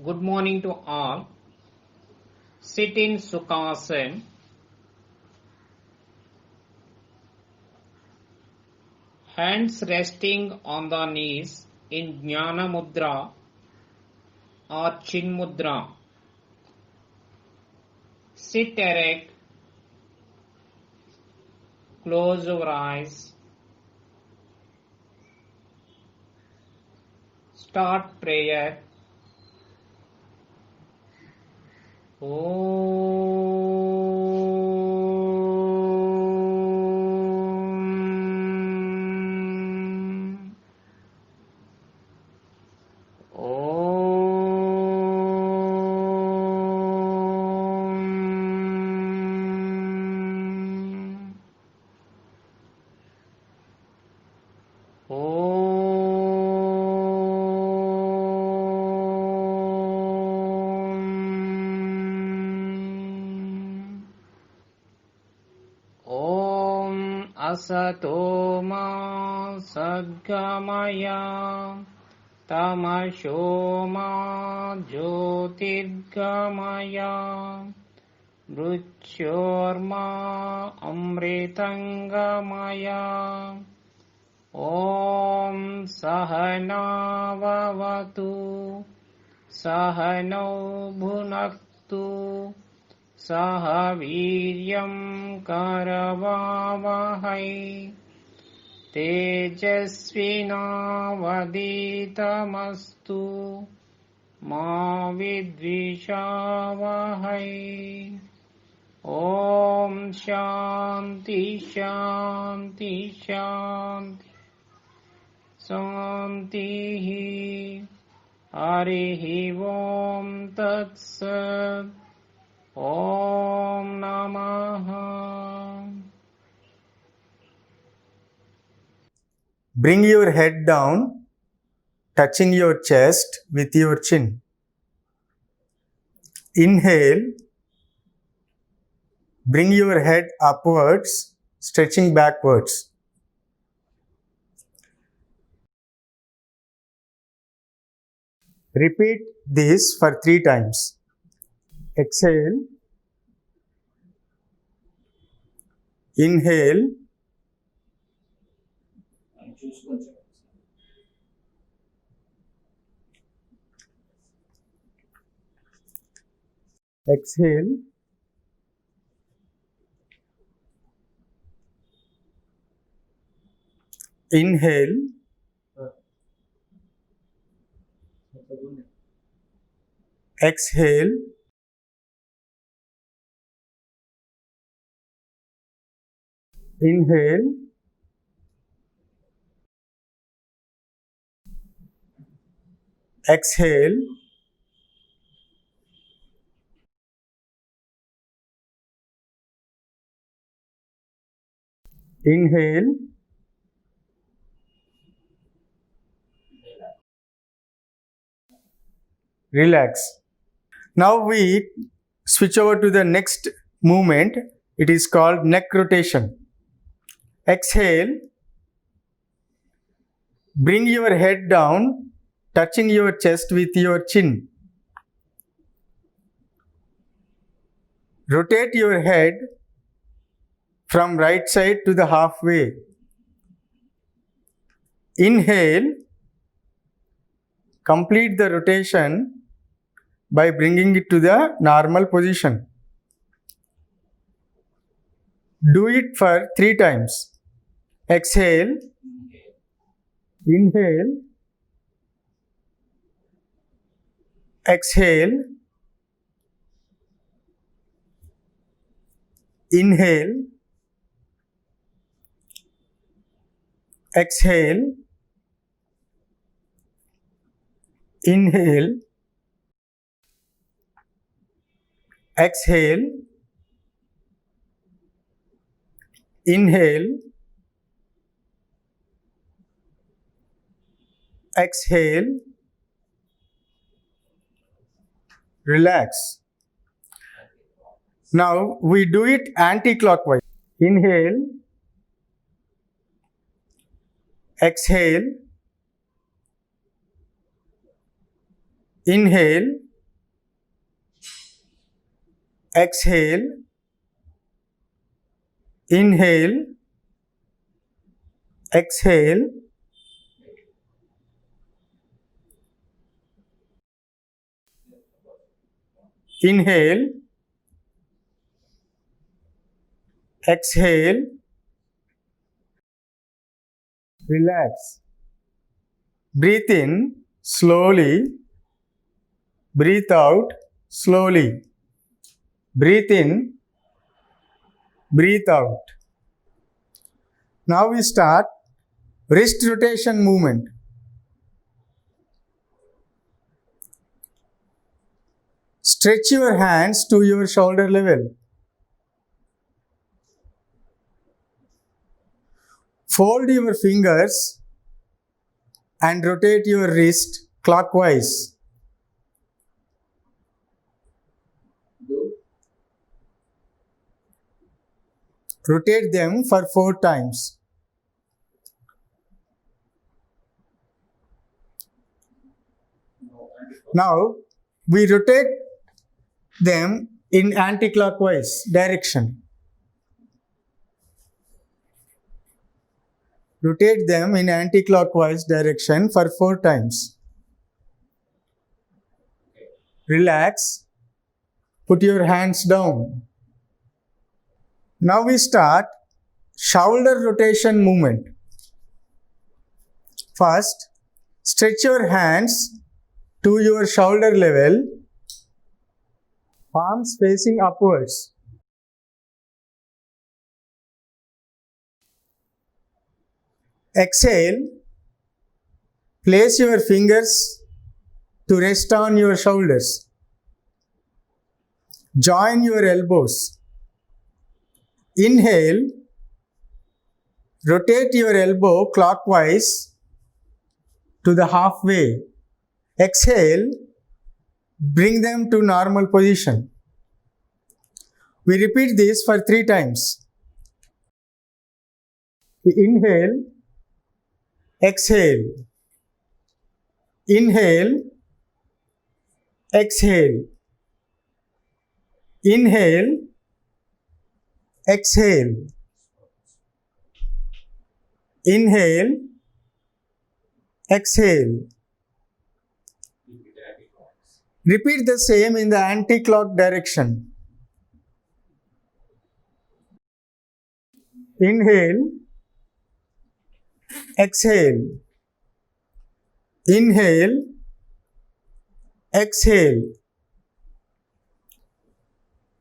Good morning to all. Sit in Sukhasana. Hands resting on the knees in Jnana Mudra or Chin Mudra. Sit erect. Close your eyes. Start prayer. Asato ma sadgamaya tamasho ma jyotirgamaya mrityorma amritangamaya Om Sahana Vavatu Sahano Bhunaktu Saha Viryam Karavavahai Tejasvinavaditamastu Ma Vidvishavahai Om Shanti Shanti Shanti Santihi Harihi Om Tat Sat Om Namaha. Bring your head down, touching your chest with your chin. Inhale. Bring your head upwards, stretching backwards. Repeat this for 3 times. Exhale. Inhale. Exhale. Inhale. Exhale. Inhale. Exhale. Inhale. Relax. Now we switch over to the next movement. It is called neck rotation. Exhale. Bring your head down, touching your chest with your chin. Rotate your head from right side to the halfway. Inhale. Complete the rotation by bringing it to the normal position. Do it for 3 times. Exhale. Inhale. Exhale. Inhale. Exhale. Inhale. Exhale. Inhale. Exhale. Relax. Now we do it anti-clockwise. Inhale. Exhale. Inhale. exhale, inhale, exhale, inhale, exhale, relax. Breathe in slowly, breathe out slowly. Breathe in, breathe out. Now we start wrist rotation movement. Stretch your hands to your shoulder level. Fold your fingers and rotate your wrist clockwise. Rotate them for 4 times. Now we rotate them in anti-clockwise direction. Rotate them in anti-clockwise direction for 4 times. Relax. Put your hands down. Now we start shoulder rotation movement. First, stretch your hands to your shoulder level, palms facing upwards. Exhale, place your fingers to rest on your shoulders. Join your elbows. Inhale, rotate your elbow clockwise to the halfway. Exhale, bring them to normal position. We repeat this for 3 times. We inhale, exhale, inhale, exhale, inhale, exhale, inhale, exhale. Repeat the same in the anti-clock direction. Inhale, exhale, inhale, exhale,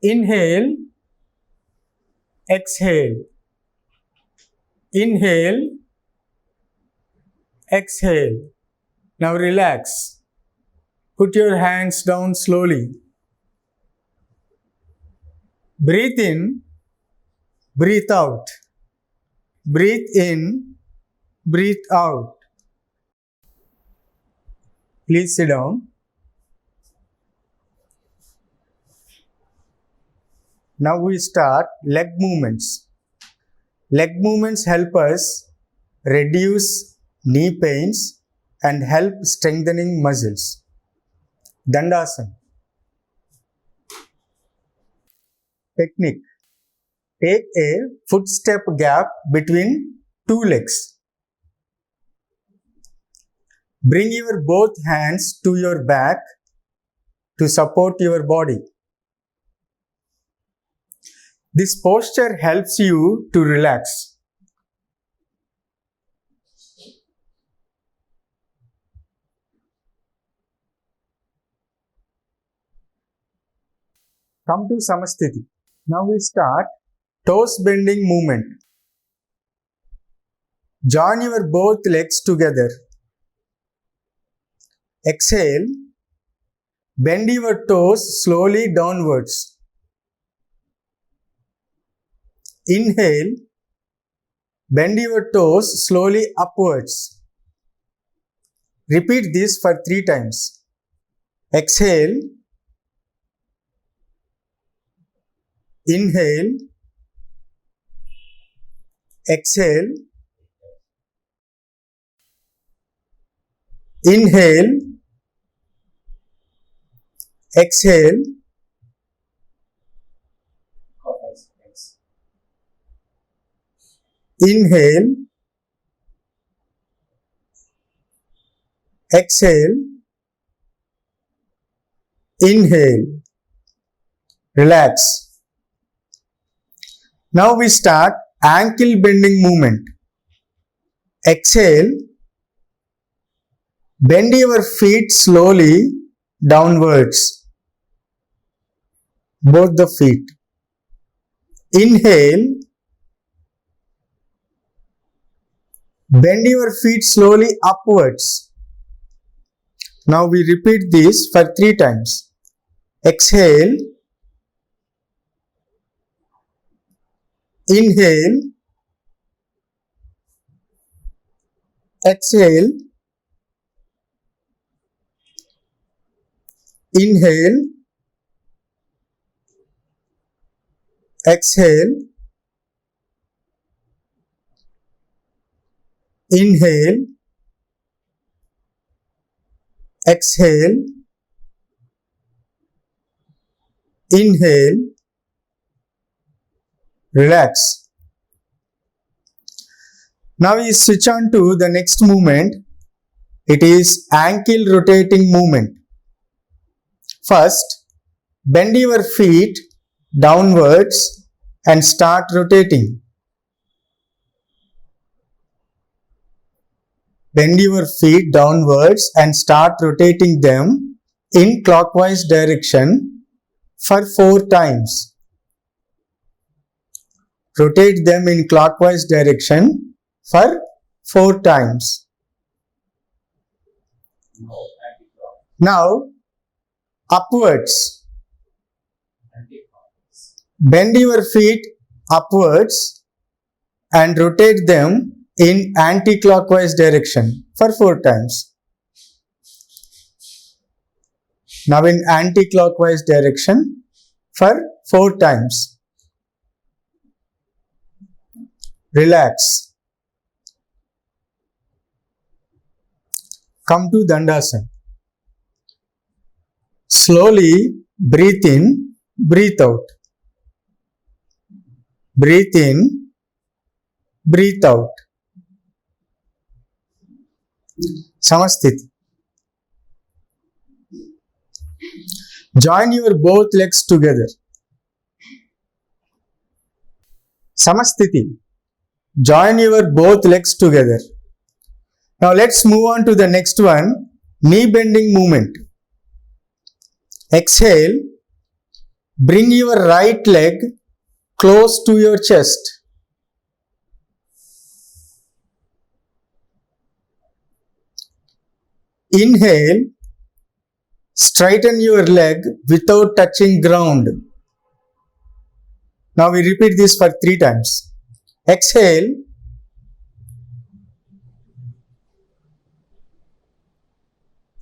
inhale, exhale, inhale, exhale. Now relax. Put your hands down slowly. Breathe in, breathe out. Breathe in, breathe out. Please sit down. Now we start leg movements. Leg movements help us reduce knee pains and help strengthening muscles. Dandasana. Technique. Take a footstep gap between 2 legs. Bring your both hands to your back to support your body. This posture helps you to relax. Come to Samasthiti. Now we start toes bending movement. Join your both legs together. Exhale. Bend your toes slowly downwards. Inhale. Bend your toes slowly upwards. Repeat this for 3 times. Exhale. Inhale. Exhale. Inhale. Exhale. Inhale, exhale, inhale, relax. Now we start ankle bending movement. Exhale, bend your feet slowly downwards, both the feet. Inhale, bend your feet slowly upwards. Now we repeat this for 3 times. Exhale, inhale, exhale, inhale, exhale, inhale, exhale, inhale, relax. Now we switch on to the next movement. It is ankle rotating movement. First, bend your feet downwards and start rotating. Bend your feet downwards and start rotating them in clockwise direction for 4 times. Rotate them in clockwise direction for 4 times. Now, upwards. Bend your feet upwards and rotate them in anti-clockwise direction for 4 times. Now in anti-clockwise direction for 4 times. Relax. Come to Dandasana. Slowly breathe in, breathe out. Breathe in, breathe out. Samasthiti. Join your both legs together. Samasthiti. Join your both legs together. Now let's move on to the next one, knee bending movement. Exhale, bring your right leg close to your chest. Inhale, straighten your leg without touching ground. Now we repeat this for 3 times. Exhale,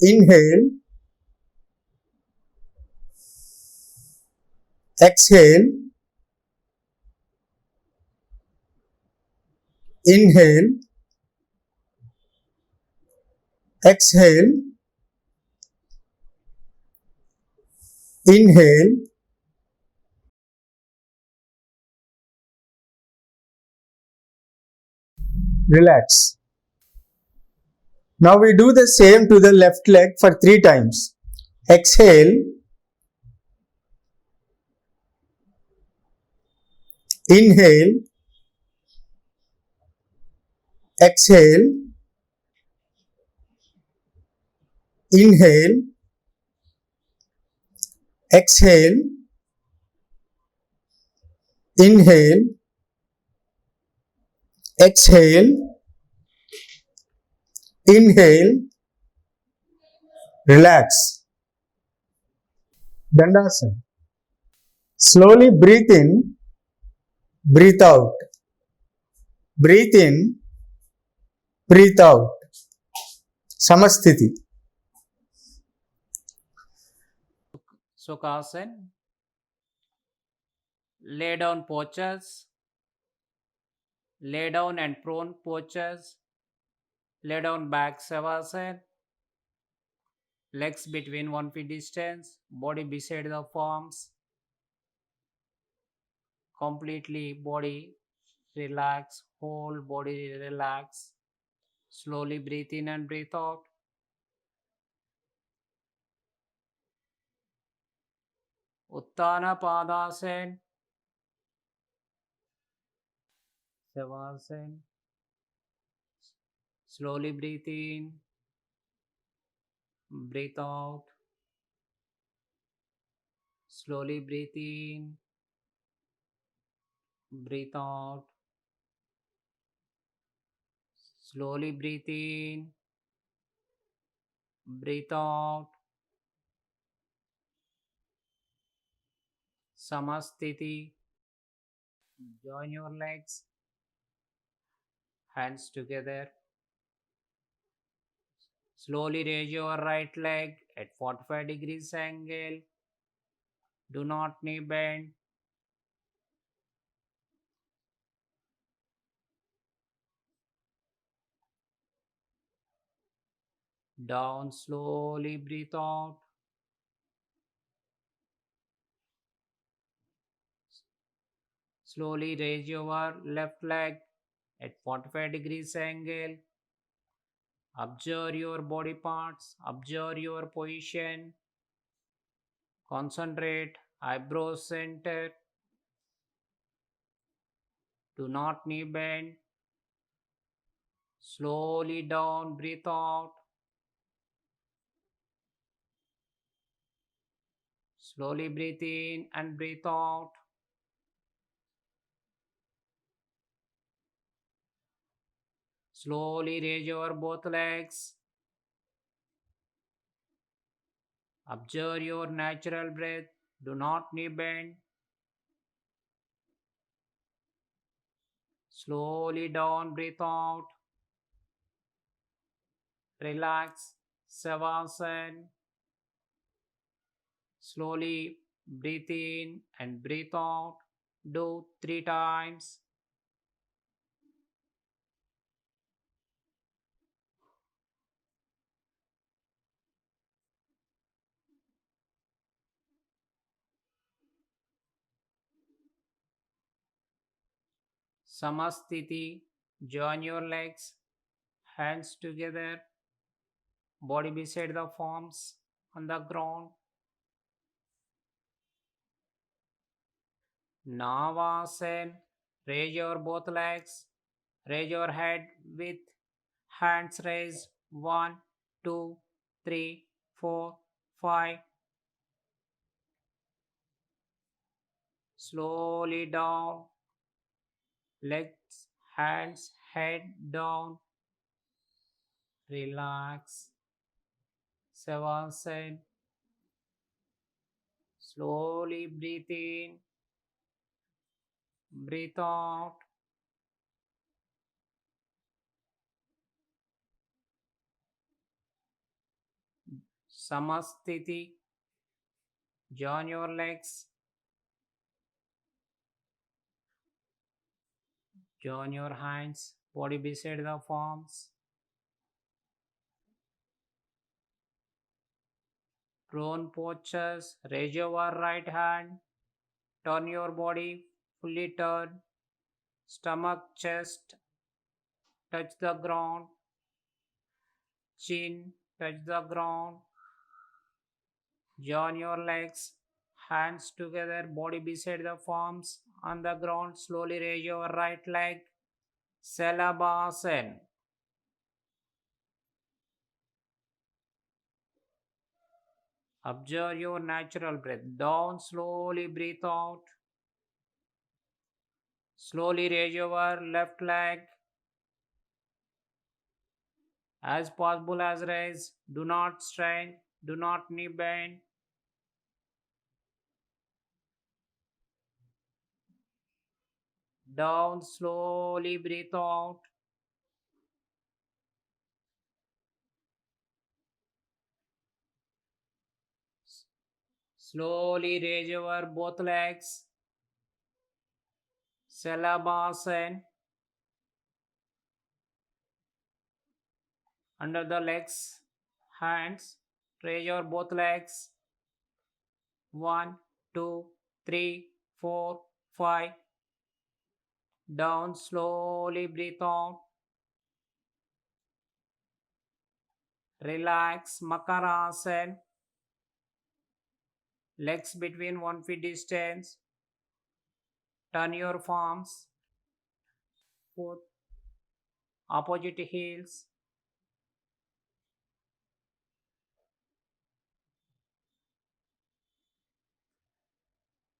inhale, exhale, inhale, exhale, inhale, relax. Now we do the same to the left leg for 3 times. Exhale, inhale, exhale, inhale, exhale, inhale, exhale, inhale, relax. Dandasana. Slowly breathe in, breathe out. Breathe in, breathe out. Samasthiti. Sukhasana. Lay down postures. Lay down and prone postures. Lay down back Savasana. Legs between 1 feet distance. Body beside the palms. Completely body relax whole body relax. Slowly breathe in and breathe out. Uttana Padasana, Savasana. Slowly breathe in, breathe out. Slowly breathe in, breathe out. Slowly breathe in, breathe out. Samastiti. Join your legs, hands together. Slowly raise your right leg at 45 degrees angle. Do not knee bend. Down, slowly breathe out. Slowly raise your left leg at 45 degrees angle. Observe your body parts, observe your position. Concentrate, eyebrows center. Do not knee bend. Slowly down, breathe out. Slowly breathe in and breathe out. Slowly raise your both legs. Observe your natural breath. Do not knee bend. Slowly down, breathe out. Relax. Savasana. Slowly breathe in and breathe out. Do 3 times. Samastiti. Join your legs, hands together, body beside the palms on the ground. Navasana. Raise your both legs. Raise your head with hands raised. 1, 2, 3, 4, 5. Slowly down. Legs, hands, head down. Relax. Savasana. Slowly breathe in. Breathe out. Samastiti. Join your legs. Join your hands. Body beside the palms. Prone postures. Raise your right hand. Turn your body. Fully turn. Stomach, chest. Touch the ground. Chin. Touch the ground. Join your legs. Hands together. Body beside the palms. On the ground. Slowly raise your right leg. Salabhasana. Observe your natural breath. Down, slowly breathe out. Slowly raise your left leg. As possible as raise. Do not strain. Do not knee bend. Down, slowly breathe out. Slowly raise your both legs. Salabhasana. Under the legs, hands. Raise your both legs. 1, 2, 3, 4, 5. Down, slowly breathe out. Relax, Makarasana. Legs between 1 feet distance. Turn your palms. Foot opposite heels.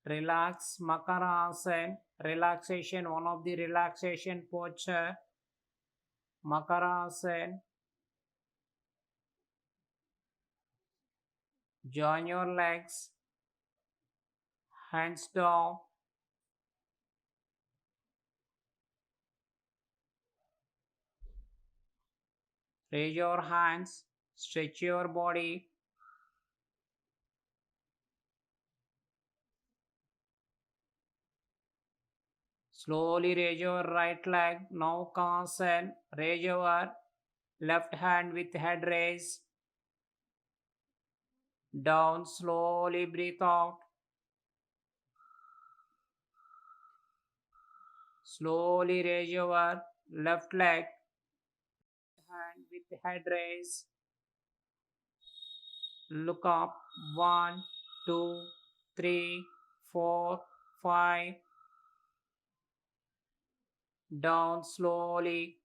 Relax, Makarasana. Relaxation, one of the relaxation posture. Makarasana. Join your legs. Hands down. Raise your hands. Stretch your body. Slowly raise your right leg. Now consent. Raise your left hand with head raise. Down. Slowly breathe out. Slowly raise your left leg. Hand with head raise. Look up. 1, 2, 3, 4, 5. Down slowly.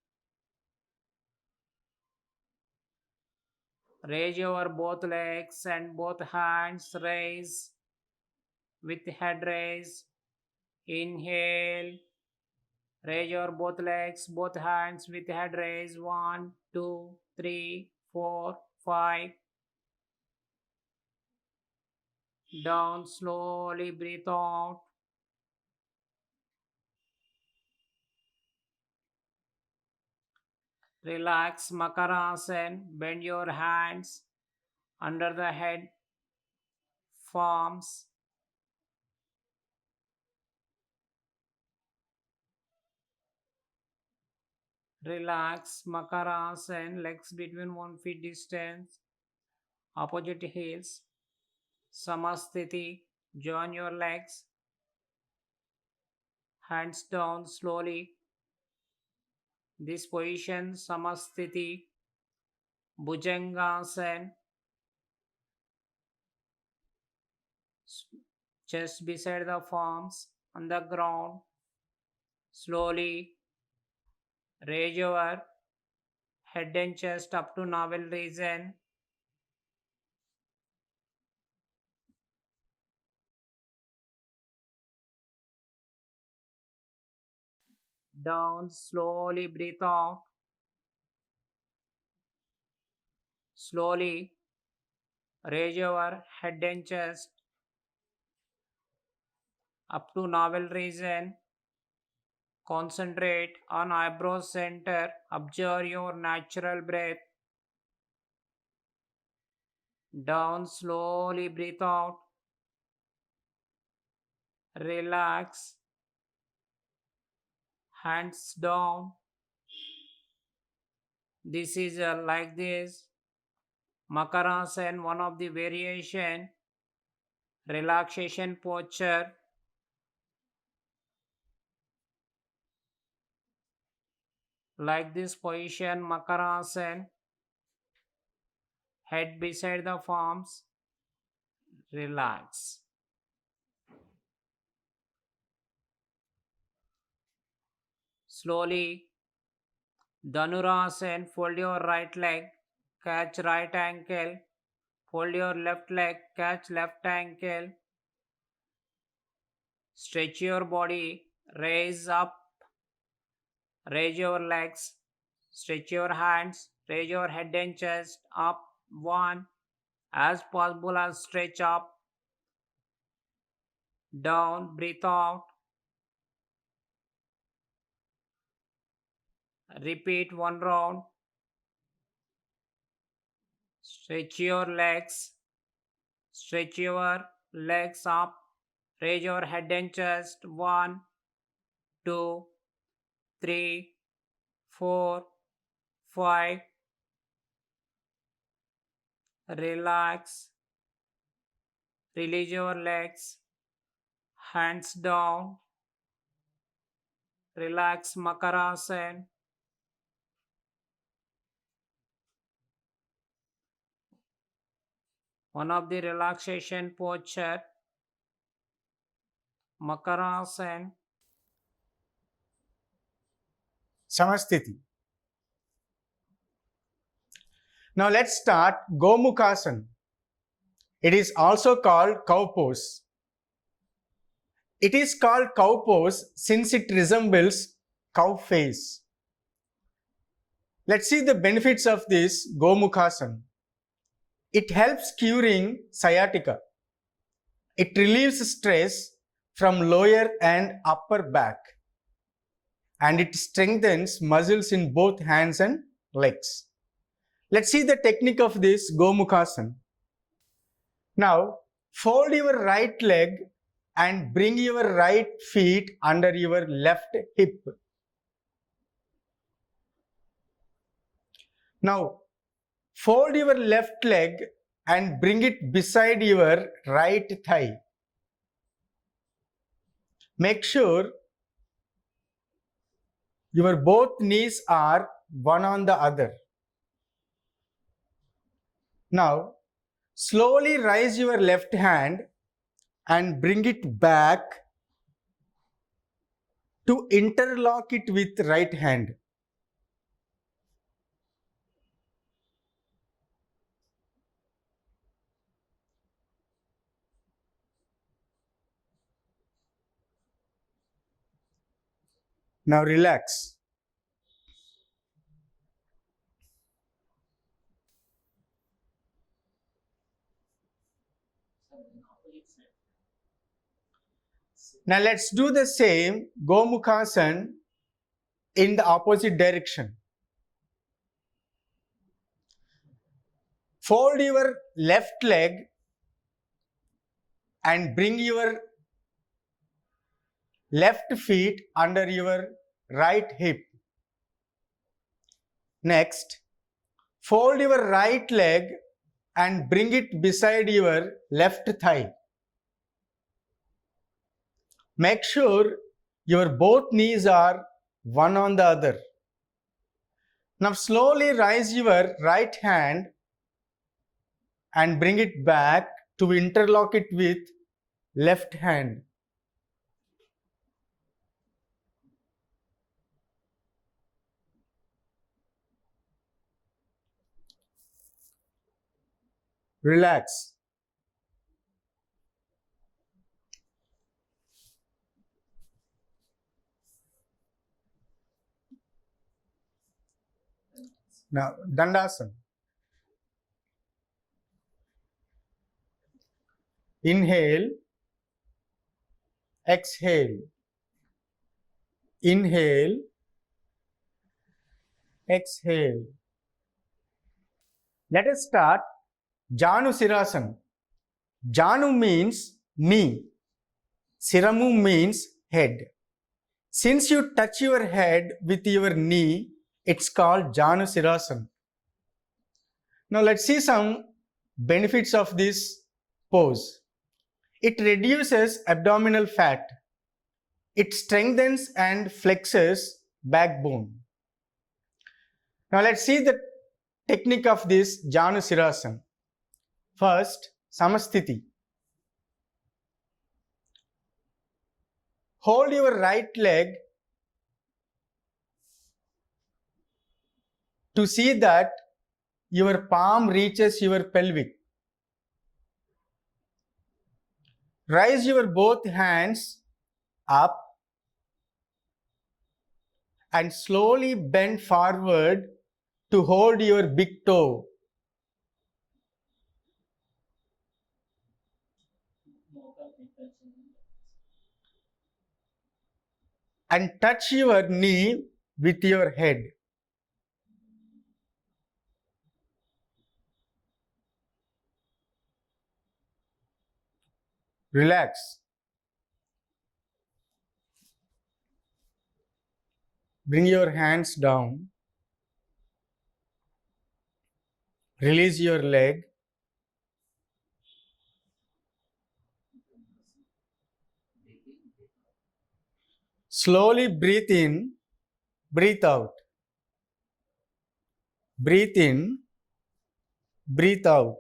Raise your both legs and both hands raise with head raise. Inhale. Raise your both legs, both hands with head raise. 1, 2, 3, 4, 5. Down slowly, breathe out. Relax, Makarasana. Bend your hands under the head, palms. Relax, Makarasana. Legs between 1 feet distance. Opposite heels. Samasthiti. Join your legs. Hands down slowly. This position, Samasthiti. Bhujangasana. Chest beside the palms on the ground. Slowly raise your head and chest up to navel region. Down, slowly breathe out. Slowly raise your head and chest up to navel region. Concentrate on eyebrow center. Observe your natural breath. Down, slowly breathe out. Relax. Hands down. This is like this. Makarasana, one of the variation. Relaxation posture. Like this position, Makarasana. Head beside the palms. Relax. Slowly, Dhanurasana. Fold your right leg. Catch right ankle. Fold your left leg. Catch left ankle. Stretch your body. Raise up. Raise your legs. Stretch your hands. Raise your head and chest up. 1. As possible as stretch up. Down. Breathe out. Repeat 1 round. Stretch your legs. Stretch your legs up. Raise your head and chest. 1, 2, 3, 4, 5. Relax. Release your legs. Hands down. Relax Makarasana. One of the relaxation posture, Makarasana. Samasthiti. Now let's start Gomukhasana. It is also called cow pose. It is called cow pose since it resembles cow face. Let's see the benefits of this Gomukhasana. It helps curing sciatica. It relieves stress from lower and upper back. And it strengthens muscles in both hands and legs. Let's see the technique of this Gomukhasana. Now, fold your right leg and bring your right feet under your left hip. Now, fold your left leg and bring it beside your right thigh. Make sure your both knees are one on the other. Now, slowly raise your left hand and bring it back to interlock it with right hand. Now relax. Now let's do the same Gomukhasana in the opposite direction. Fold your left leg and bring your left feet under your right hip. Next, fold your right leg and bring it beside your left thigh. Make sure your both knees are one on the other. Now slowly raise your right hand and bring it back to interlock it with left hand. Relax. Now, Dandasana. Inhale, exhale. Inhale, exhale. Let us start Janu Sirasana. Janu means knee. Siramu means head. Since you touch your head with your knee, it's called Janu Sirasana. Now let's see some benefits of this pose. It reduces abdominal fat. It strengthens and flexes backbone. Now let's see the technique of this Janu Sirasana. First, Samasthiti. Hold your right leg to see that your palm reaches your pelvic. Raise your both hands up and slowly bend forward to hold your big toe. And touch your knee with your head. Relax. Bring your hands down. Release your leg. Slowly breathe in, breathe out. Breathe in, breathe out.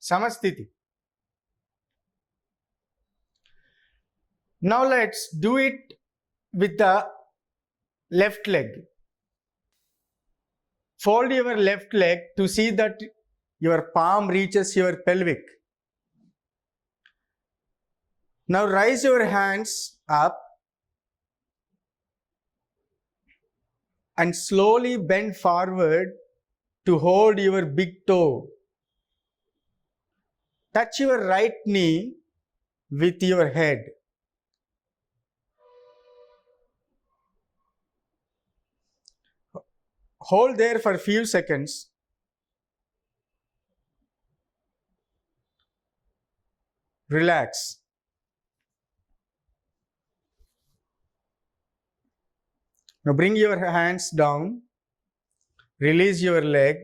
Samasthiti. Now let's do it with the left leg. Fold your left leg to see that your palm reaches your pelvic. Now raise your hands up and slowly bend forward to hold your big toe. Touch your right knee with your head. Hold there for a few seconds. Relax. Now bring your hands down. Release your leg.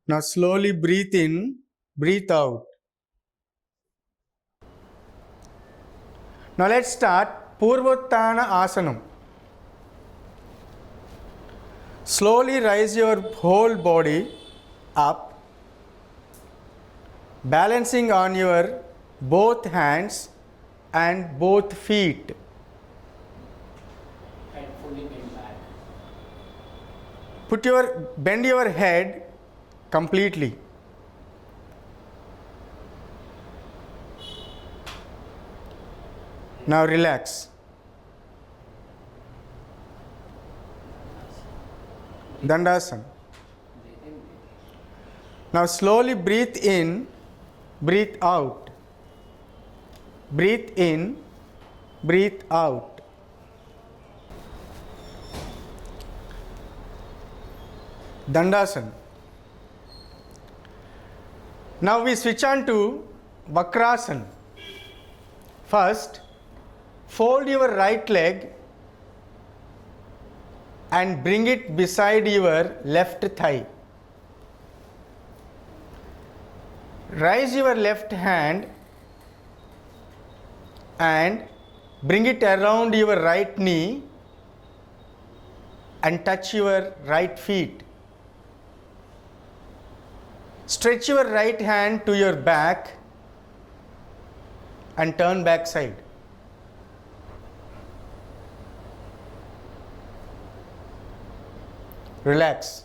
Now slowly breathe in, breathe out. Now let's start Purvottana Asanam. Slowly rise your whole body up, balancing on your both hands and both feet. And pulling it back. Bend your head completely. Now relax. Dandasana. Now slowly breathe in, breathe out. Breathe in, breathe out. Dandasana. Now we switch on to Vakrasana. First, fold your right leg and bring it beside your left thigh. Raise your left hand and bring it around your right knee and touch your right feet. Stretch your right hand to your back and turn back side. Relax.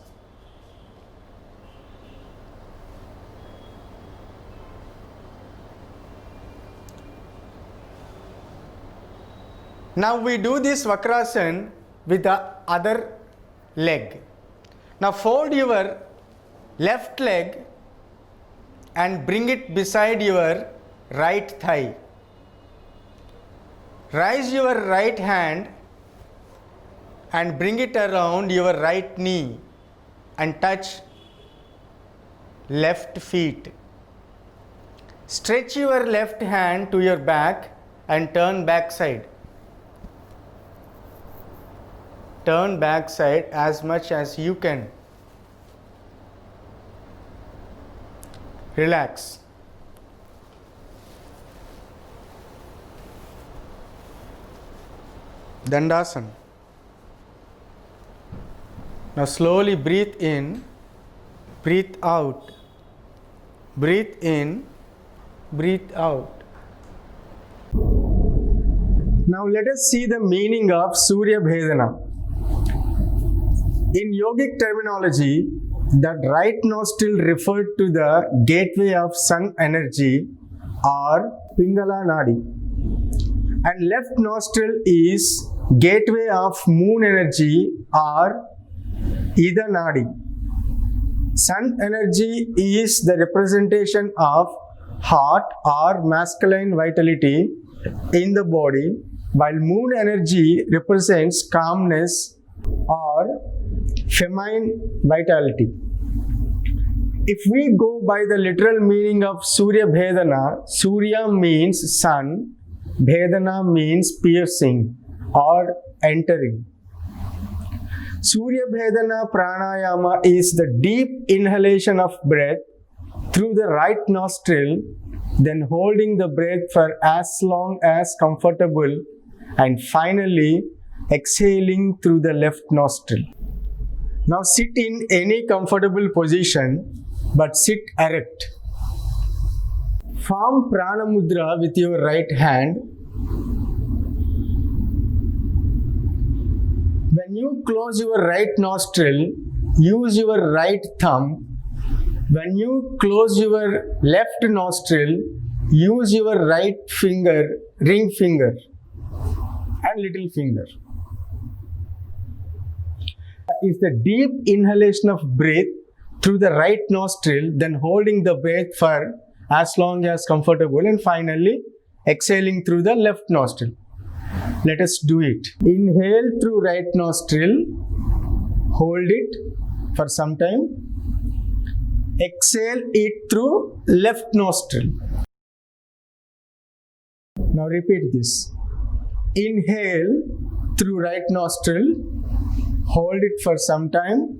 Now we do this Vakrasana with the other leg. Now fold your left leg and bring it beside your right thigh. Raise your right hand and bring it around your right knee and touch left feet. Stretch your left hand to your back and turn back side. Turn back side as much as you can. Relax. Dandasana. Now slowly breathe in, breathe out. Breathe in, breathe out. Now let us see the meaning of Surya Bhedana. In yogic terminology, the right nostril referred to the gateway of sun energy or Pingala Nadi, and left nostril is gateway of moon energy or Ida Nadi. Sun energy is the representation of hot or masculine vitality in the body, while moon energy represents calmness or feminine vitality. If we go by the literal meaning of Surya Bhedana, Surya means sun, Bhedana means piercing or entering. Surya Bhedana Pranayama is the deep inhalation of breath through the right nostril, then holding the breath for as long as comfortable, and finally exhaling through the left nostril. Now sit in any comfortable position, but sit erect. Form Prana Mudra with your right hand. When you close your right nostril, use your right thumb. When you close your left nostril, use your right finger, ring finger, and little finger. Is the deep inhalation of breath through the right nostril, then holding the breath for as long as comfortable, and finally exhaling through the left nostril. Let us do it. Inhale through right nostril, hold it for some time. Exhale it through left nostril. Now repeat this. Inhale through right nostril, hold it for some time.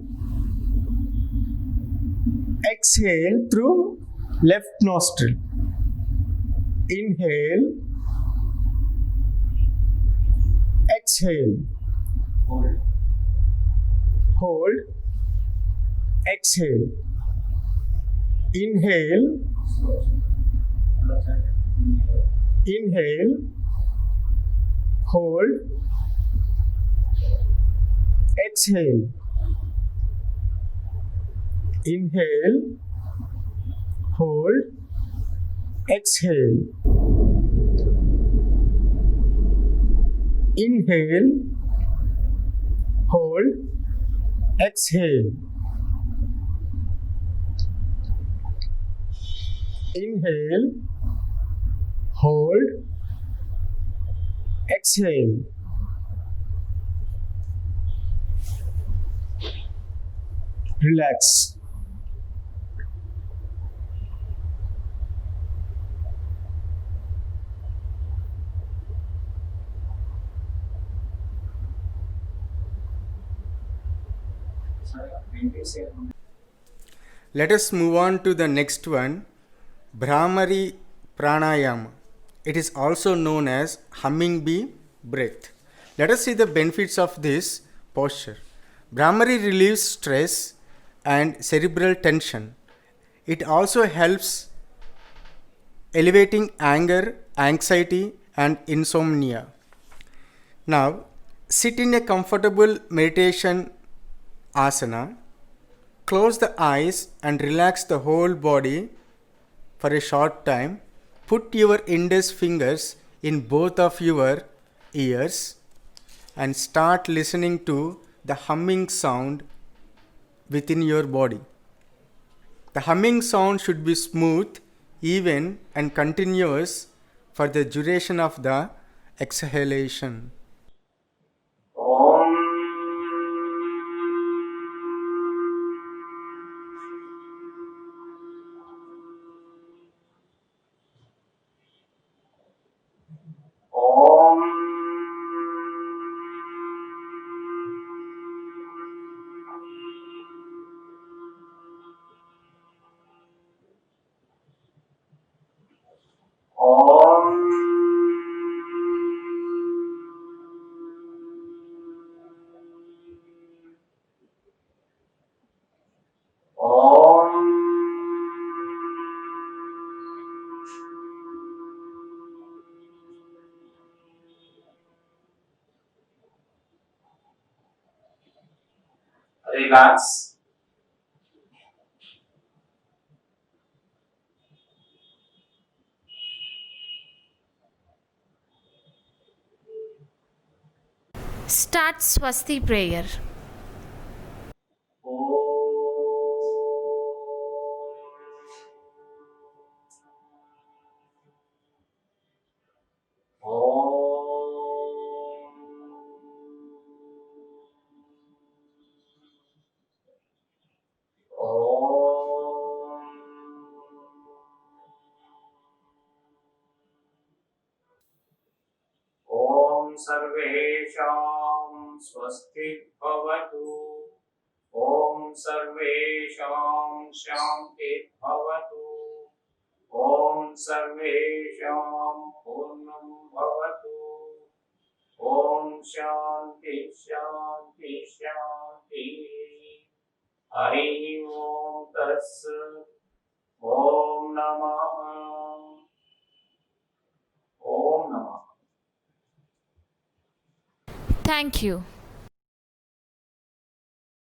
Exhale through left nostril. Inhale. Exhale. Hold. Exhale. Inhale. Inhale. Hold. Exhale. Inhale. Hold. Exhale. Inhale. Hold. Exhale. Inhale. Hold. Exhale. Relax. Let us move on to the next one, Bhramari Pranayama. It is also known as humming bee breath. Let us see the benefits of this posture. Bhramari relieves stress and cerebral tension. It also helps elevating anger, anxiety, and insomnia. Now, sit in a comfortable meditation asana. Close the eyes and relax the whole body for a short time. Put your index fingers in both of your ears and start listening to the humming sound within your body. The humming sound should be smooth, even, and continuous for the duration of the exhalation. Relax. Start Swasti prayer. ॐ सर्वेषां स्वस्ति भवतु। ॐ सर्वेषां शान्ति भवतु। सर्वेषां पूर्णं भवतु। ॐ शान्ति शान्ति शान्ति। हरिः ॐ तत्सत्। ॐ नमः। ॐ नमः। Thank you.